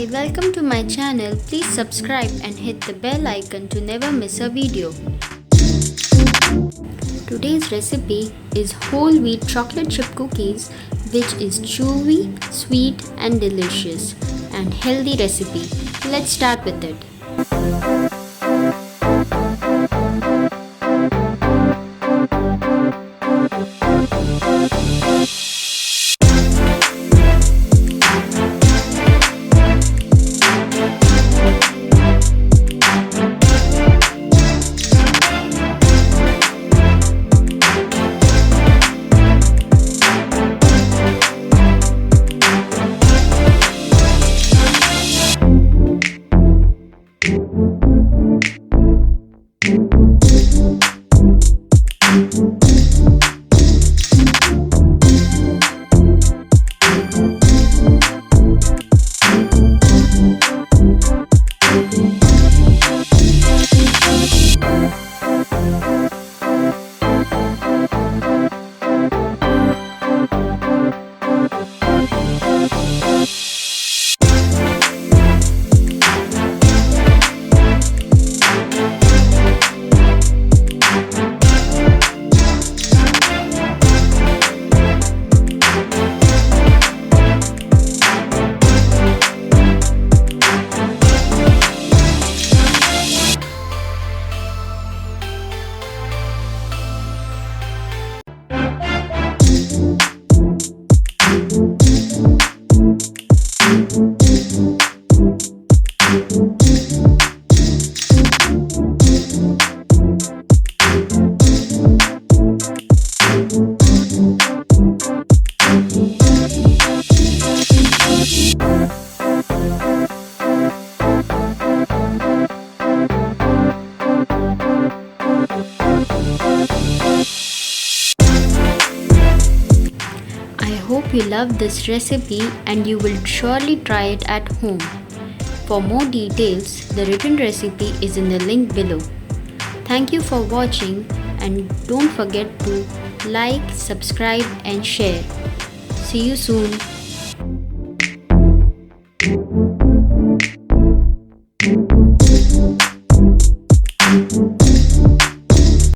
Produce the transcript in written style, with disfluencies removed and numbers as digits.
Hi, welcome to my channel. Please subscribe and hit the bell icon to never miss a video. Today's recipe is whole wheat chocolate chip cookies, which is chewy, sweet and delicious and healthy recipe. Let's start with it. I hope you love this recipe and you will surely try it at home. For more details, the written recipe is in the link below. Thank you for watching and don't forget to like, subscribe and share. See you soon.